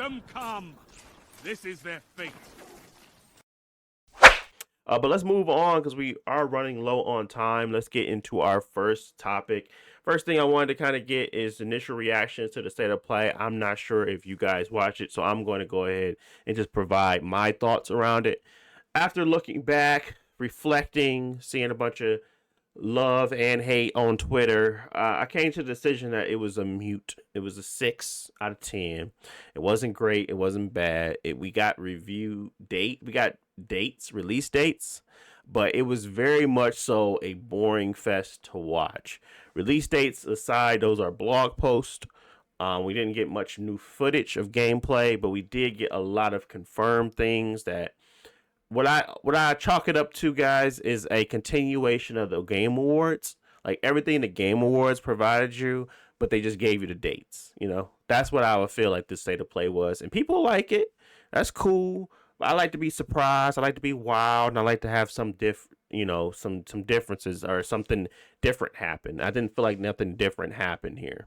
them come. This is their fate. But let's move on because we are running low on time. Let's get into our first topic. First thing I wanted to kind of get is initial reactions to the state of play. I'm not sure if you guys watch it, so I'm going to go ahead and just provide my thoughts around it. After looking back, reflecting, seeing a bunch of love and hate on Twitter, I came to the decision that it was a mute. It was a 6 out of 10. It wasn't great. It wasn't bad. We got we got dates, release dates, but it was very much so a boring fest to watch. Release dates aside, those are blog posts. We didn't get much new footage of gameplay, but we did get a lot of confirmed things that what I chalk it up to, guys, is a continuation of the Game Awards. Like everything the Game Awards provided you, but they just gave you the dates. That's what I would feel like this state of play was, and people like it. That's cool. But I like to be surprised. I like to be wild, and I like to have some some differences or something different happen. I didn't feel like nothing different happened here.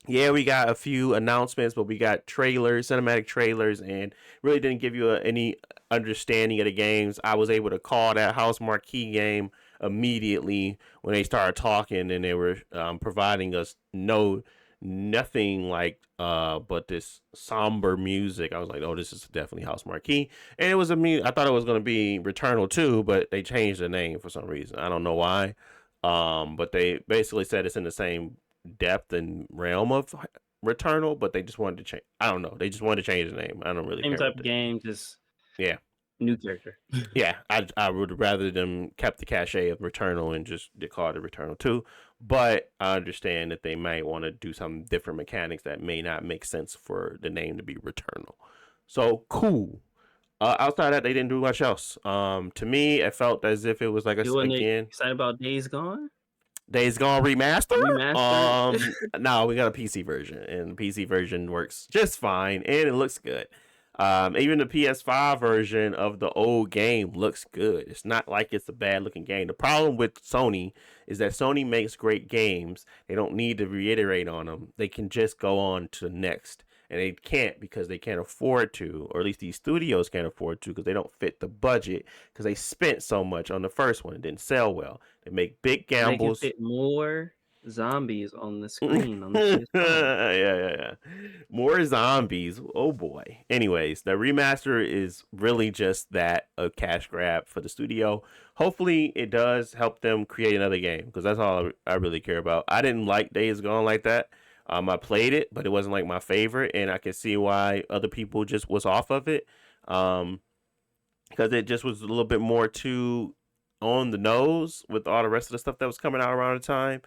Yeah, we got a few announcements, but we got trailers, cinematic trailers, and really didn't give you any understanding of the games. I was able to call that House Marquee game immediately when they started talking, and they were providing us nothing like but this somber music. I was like, oh, this is definitely House Marquee, and it was I thought it was going to be Returnal 2, but they changed the name for some reason. I don't know why. But they basically said it's in the same depth and realm of Returnal, but they just wanted to change. I don't know. They just wanted to change the name. I don't really Same care. type of game, just yeah, new character. yeah. I would rather them kept the cachet of Returnal and just call it Returnal 2. But I understand that they might want to do some different mechanics that may not make sense for the name to be Returnal. So cool. Outside of that, they didn't do much else. To me, it felt as if it was like again. Excited about Days Gone? Days Gone remaster? Remastered? No, we got a PC version, and the PC version works just fine, and it looks good. Even the PS5 version of the old game looks good. It's not like it's a bad looking game. The problem with Sony is that Sony makes great games. They don't need to reiterate on them. They can just go on to the next. And they can't because they can't afford to, or at least these studios can't afford to because they don't fit the budget because they spent so much on the first one. It didn't sell well. They make big gambles. They can fit more zombies on the screen on the PS5. yeah. More zombies. Oh boy. Anyways, the remaster is really just that, a cash grab for the studio. Hopefully it does help them create another game because that's all I really care about. I didn't like Days Gone like that. I played it, but it wasn't like my favorite, and I can see why other people just was off of it. Because it just was a little bit more too on the nose with all the rest of the stuff that was coming out around the time.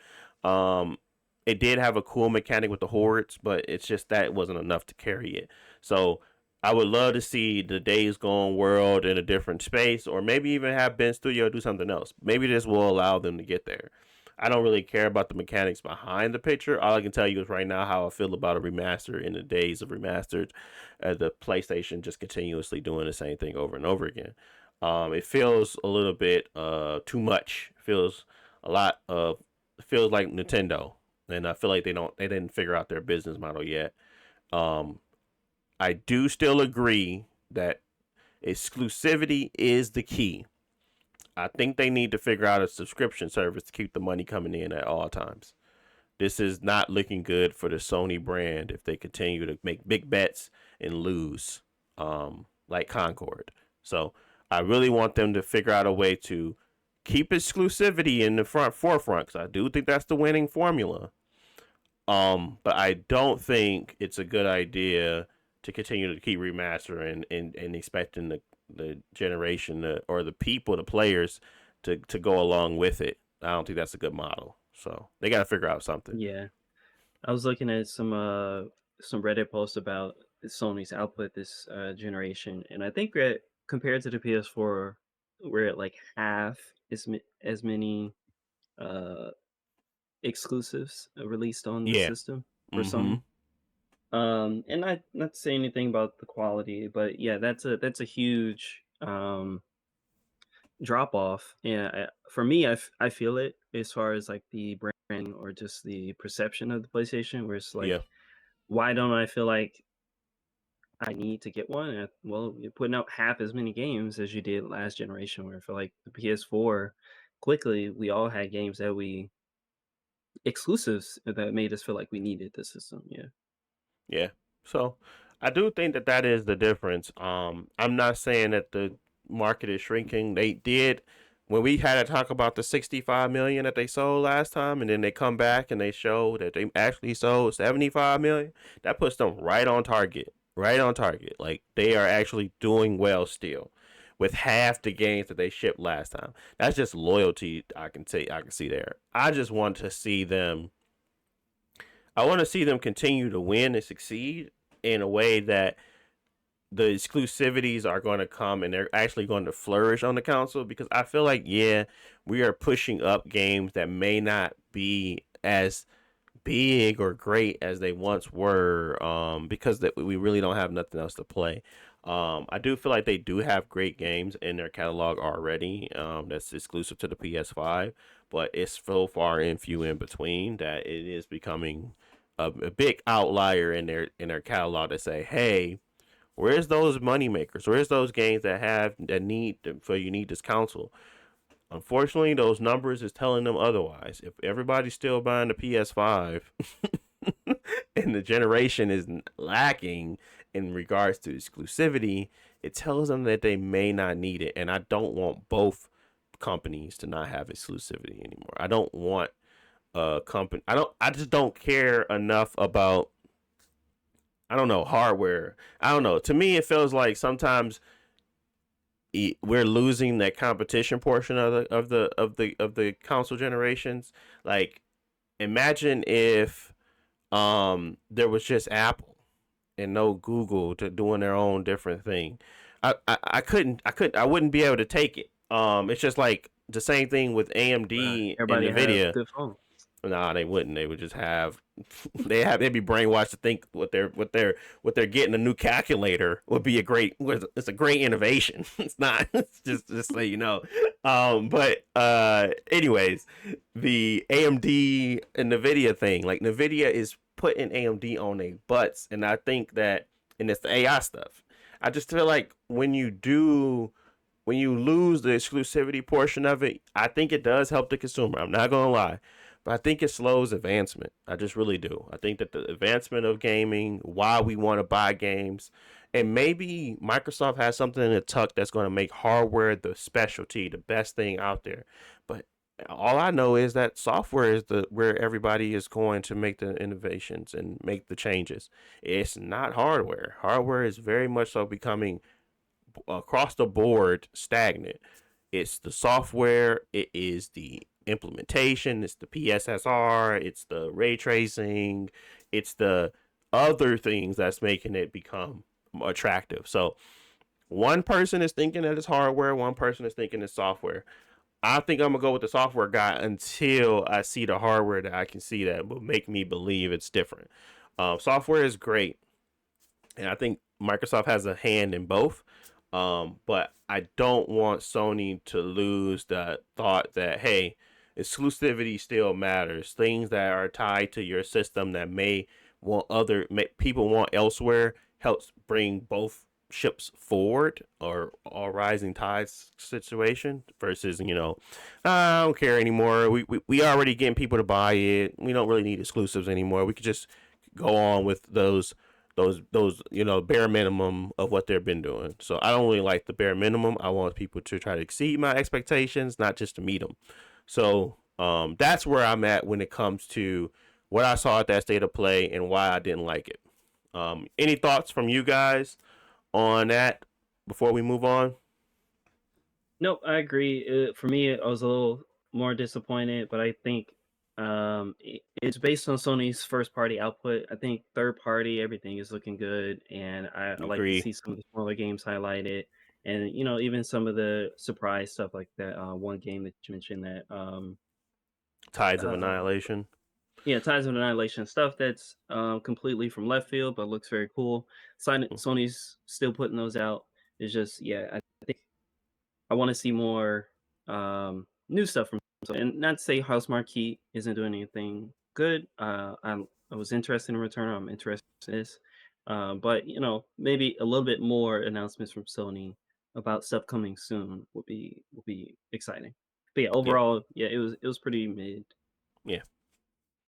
It did have a cool mechanic with the hordes, but it's just that it wasn't enough to carry it. So I would love to see the Days Gone world in a different space, or maybe even have Ben Studio do something else. Maybe this will allow them to get there. I don't really care about the mechanics behind the picture. All I can tell you is right now how I feel about a remaster in the days of remastered. The PlayStation just continuously doing the same thing over and over again. It feels a little bit too much. It feels a lot of. It feels like Nintendo, and I feel like they didn't figure out their business model yet. I do still agree that exclusivity is the key. I think they need to figure out a subscription service to keep the money coming in at all times. This is not looking good for the Sony brand if they continue to make big bets and lose, like Concord. So I really want them to figure out a way to keep exclusivity in the forefront because I do think that's the winning formula. But I don't think it's a good idea to continue to keep remastering and expecting the generation or the people, the players, to go along with it. I don't think that's a good model. So they got to figure out something. Yeah, I was looking at some Reddit posts about Sony's output this generation, and I think that compared to the PS4, we're at like half as many exclusives released on the system for Sony. And not to say anything about the quality, but yeah, that's a huge drop off. Yeah, for me, I feel it as far as like the brand or just the perception of the PlayStation, where it's like, why don't I feel like I need to get one. And, well, you're putting out half as many games as you did last generation. Where I feel like the PS4, quickly we all had games that we exclusives that made us feel like we needed the system. Yeah. Yeah. So I do think that that is the difference. I'm not saying that the market is shrinking. They did when we had to talk about the 65 million that they sold last time, and then they come back and they show that they actually sold 75 million. That puts them right on target. Right on target. Like they are actually doing well still. With half the games that they shipped last time. That's just loyalty I can see there. I just want to see them I want to see them continue to win and succeed in a way that the exclusivities are going to come and they're actually going to flourish on the console because I feel like yeah, we are pushing up games that may not be as big or great as they once were because that we really don't have nothing else to play. I do feel like they do have great games in their catalog already that's exclusive to the PS5, but it's so far and few in between that it is becoming a big outlier in their catalog to say, hey, where's those money makers? Where's those games that have that need for you need this console? Unfortunately, those numbers is telling them otherwise. If everybody's still buying the PS5 and the generation is lacking in regards to exclusivity, it tells them that they may not need it. And I don't want both companies to not have exclusivity anymore. I don't want a company. I just don't care enough about I don't know hardware. I don't know. To me, it feels like sometimes we're losing that competition portion of the console generations. Like, imagine if there was just Apple and no Google to doing their own different thing. I wouldn't be able to take it. It's just like the same thing with Right. AMD and Everybody have Nvidia. good phones. Nah, they wouldn't. They would just have they'd be brainwashed to think what they're getting a new calculator would be a great it's a great innovation. It's not. It's just so you know. But anyways, the AMD and Nvidia thing, like Nvidia is putting AMD on their butts, and I think that and it's the AI stuff. I just feel like when you lose the exclusivity portion of it, I think it does help the consumer. I'm not gonna lie. But I think it slows advancement. I just really do. I think that the advancement of gaming, why we want to buy games, and maybe Microsoft has something in the tuck that's going to make hardware the specialty, the best thing out there. But all I know is that software is the where everybody is going to make the innovations and make the changes. It's not hardware. Hardware is very much so becoming across the board stagnant. It's the software, it is the implementation, it's the PSSR, it's the ray tracing, it's the other things that's making it become attractive. So one person is thinking that it's hardware, one person is thinking it's software. I think I'm gonna go with the software guy until I see the hardware that I can see that will make me believe it's different. Software is great, and I think Microsoft has a hand in both. But I don't want Sony to lose the thought that hey, exclusivity still matters. Things that are tied to your system that people want elsewhere helps bring both ships forward or rising tides situation versus I don't care anymore. We already getting people to buy it. We don't really need exclusives anymore. We could just go on with those bare minimum of what they've been doing. So I don't really like the bare minimum. I want people to try to exceed my expectations, not just to meet them. So that's where I'm at when it comes to what I saw at that state of play and why I didn't like it. Any thoughts from you guys on that before we move on? No, I agree. For me, I was a little more disappointed, but I think it's based on Sony's first party output. I think third party, everything is looking good, and I like to Agree. see some of the smaller games highlighted, and even some of the surprise stuff like that. One game that you mentioned that Tides of uh, Annihilation. yeah, Tides of Annihilation stuff that's completely from left field, but looks very cool. Sony's still putting those out. It's just I think I want to see more new stuff from and not to say House Marquee isn't doing anything good. I was interested in Return. I'm interested in this. But maybe a little bit more announcements from Sony about stuff coming soon would be exciting. But yeah, Yeah, overall, yeah, it was pretty mid. yeah.